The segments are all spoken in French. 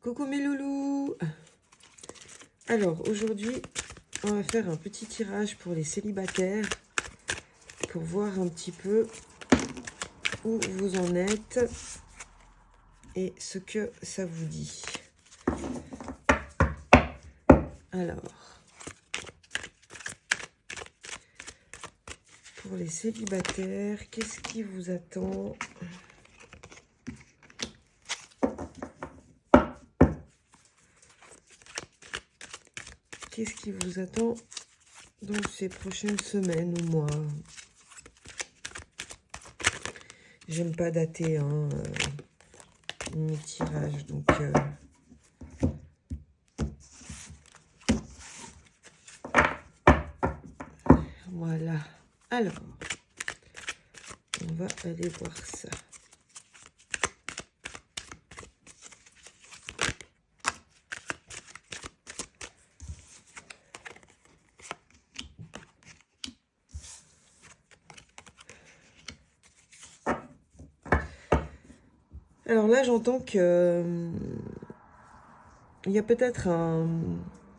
Coucou mes loulous. Alors aujourd'hui on va faire un petit tirage pour les célibataires pour voir un petit peu où vous en êtes et ce que ça vous dit. Alors pour les célibataires, qu'est-ce qui vous attend ? Qu'est-ce qui vous attend dans ces prochaines semaines ou mois? J'aime pas dater mes tirages, donc voilà. Alors, on va aller voir ça. Alors là, j'entends que il y a peut-être un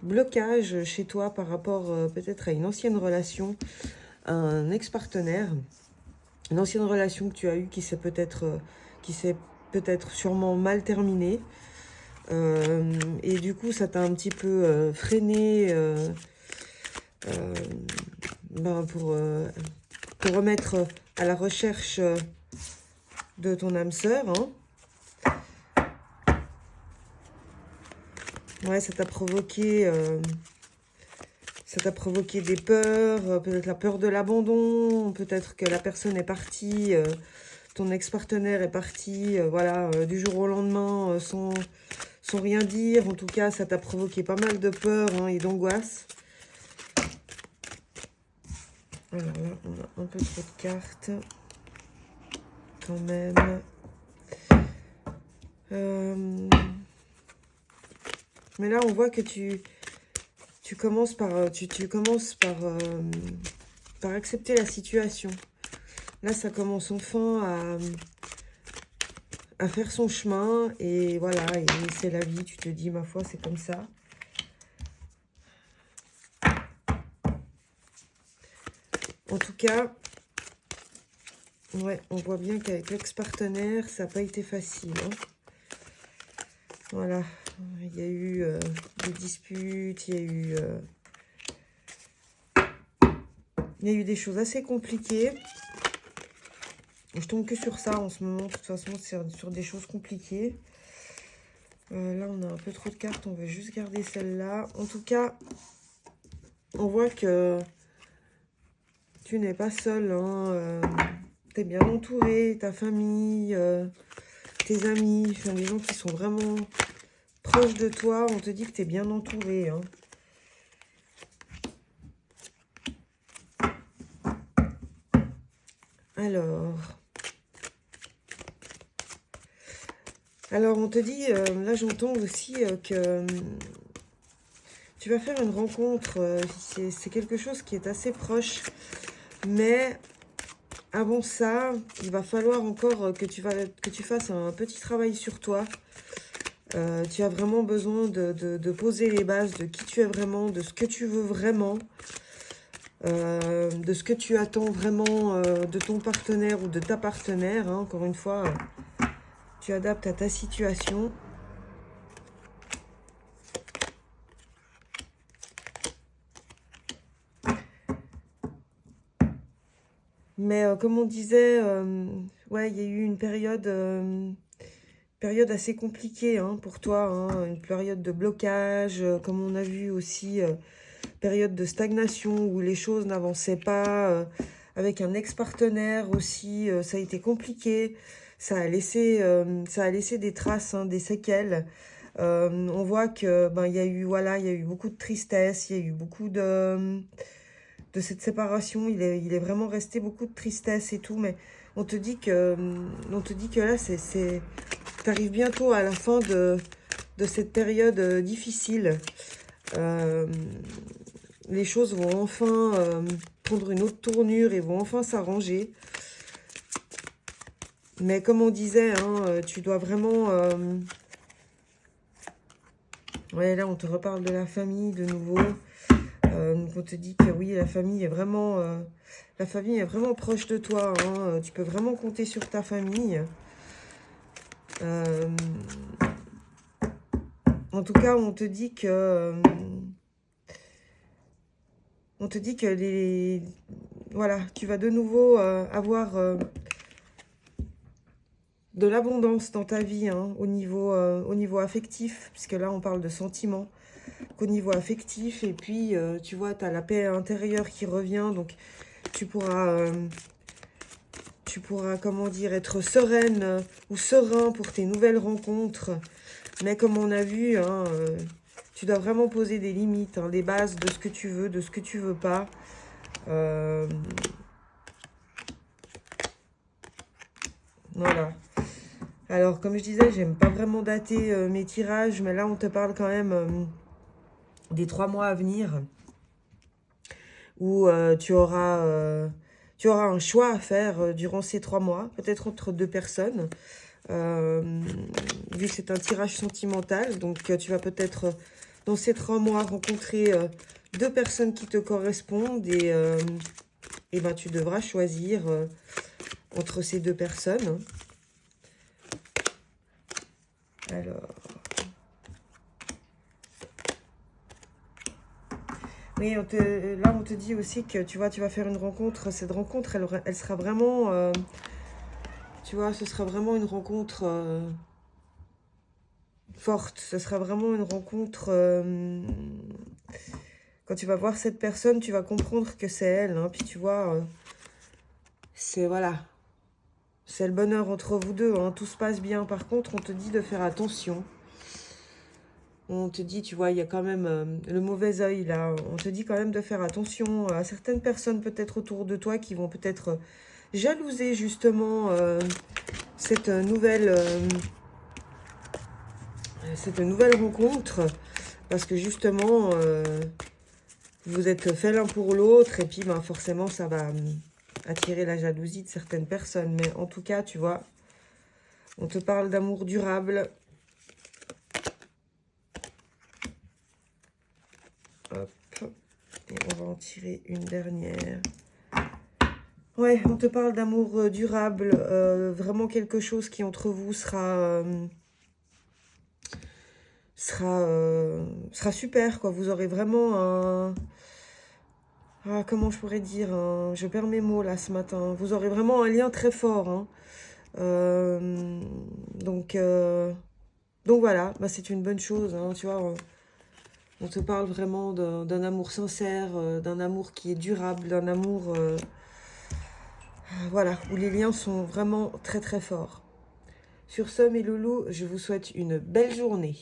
blocage chez toi par rapport peut-être à une ancienne relation, un ex-partenaire, une ancienne relation que tu as eue qui s'est peut-être sûrement mal terminée. Et du coup, ça t'a un petit peu freiné pour remettre à la recherche de ton âme sœur, hein. Ouais, ça t'a provoqué des peurs, peut-être la peur de l'abandon, peut-être que la personne est partie, ton ex-partenaire est parti, voilà, du jour au lendemain, sans rien dire. En tout cas, ça t'a provoqué pas mal de peur, hein, et d'angoisse. Alors là, on a un peu trop de cartes, quand même. Mais là, on voit que tu commences par accepter la situation. Là, ça commence enfin à faire son chemin. Et voilà, et c'est la vie. Tu te dis, ma foi, c'est comme ça. En tout cas, ouais, on voit bien qu'avec l'ex-partenaire, ça n'a pas été facile, hein. Voilà, il y a eu des disputes, il y a eu des choses assez compliquées. Je tombe que sur ça en ce moment. De toute façon, c'est sur des choses compliquées. Là, on a un peu trop de cartes. On va juste garder celle-là. En tout cas, on voit que tu n'es pas seul, hein. Tu es bien entouré. Ta famille, tes amis, enfin, les gens qui sont vraiment proches de toi. On te dit que tu es bien entouré, hein. Alors, on te dit, là j'entends aussi que tu vas faire une rencontre, c'est quelque chose qui est assez proche, mais avant ça, il va falloir encore que tu fasses un petit travail sur toi. Tu as vraiment besoin de poser les bases de qui tu es vraiment, de ce que tu veux vraiment, de ce que tu attends vraiment de ton partenaire ou de ta partenaire, hein. Encore une fois, tu adaptes à ta situation. Mais comme on disait, ouais, il y a eu une période assez compliquée, hein, pour toi, hein, une période de blocage, comme on a vu aussi, période de stagnation où les choses n'avançaient pas, avec un ex-partenaire aussi, ça a été compliqué, ça a laissé des traces, hein, des séquelles. On voit que il y a eu, voilà, il y a eu beaucoup de tristesse, il y a eu beaucoup de cette séparation, il est vraiment resté beaucoup de tristesse et tout, mais on te dit que là, tu arrives bientôt à la fin de cette période difficile. Les choses vont enfin prendre une autre tournure et vont enfin s'arranger. Mais comme on disait, hein, tu dois vraiment Ouais, là, on te reparle de la famille de nouveau. Donc, on te dit que oui, la famille est vraiment proche de toi. Hein. Tu peux vraiment compter sur ta famille. En tout cas, on te dit que... voilà, tu vas de nouveau avoir de l'abondance dans ta vie, hein, au niveau affectif, puisque là, on parle de sentiments, qu'au niveau affectif. Et puis, tu vois, tu as la paix intérieure qui revient, donc tu pourras, comment dire, être sereine ou serein pour tes nouvelles rencontres. Mais comme on a vu, hein, tu dois vraiment poser des limites, hein, des bases de ce que tu veux, de ce que tu veux pas. Voilà. Alors, comme je disais, j'aime pas vraiment dater mes tirages, mais là, on te parle quand même des 3 mois à venir, où tu auras un choix à faire durant ces 3 mois, peut-être entre 2 personnes, vu que c'est un tirage sentimental. Donc, tu vas peut-être, dans ces 3 mois, rencontrer 2 personnes qui te correspondent, et ben, tu devras choisir entre ces 2 personnes. Alors... Oui, là, on te dit aussi que tu vois, tu vas faire une rencontre. Cette rencontre, elle sera vraiment... tu vois, ce sera vraiment une rencontre forte. Ce sera vraiment une rencontre... quand tu vas voir cette personne, tu vas comprendre que c'est elle. Hein, puis tu vois, c'est... Voilà. C'est le bonheur entre vous deux. Hein, tout se passe bien. Par contre, on te dit de faire attention. On te dit, tu vois, il y a quand même le mauvais œil, là. On te dit quand même de faire attention à certaines personnes peut-être autour de toi qui vont peut-être jalouser, justement, cette nouvelle rencontre. Parce que, justement, vous êtes fait l'un pour l'autre. Et puis, ben, forcément, ça va attirer la jalousie de certaines personnes. Mais en tout cas, tu vois, on te parle d'amour durable. Hop. Et on va en tirer une dernière. Ouais, on te parle d'amour durable. Vraiment quelque chose qui, entre vous, sera super, quoi. Vous aurez vraiment un... Ah, comment je pourrais dire, je perds mes mots, là, ce matin. Vous aurez vraiment un lien très fort. Hein. Donc voilà, bah, c'est une bonne chose. Hein, tu vois, on te parle vraiment d'un amour sincère, d'un amour qui est durable, d'un amour, voilà, où les liens sont vraiment très très forts. Sur ce, mes loulous, je vous souhaite une belle journée.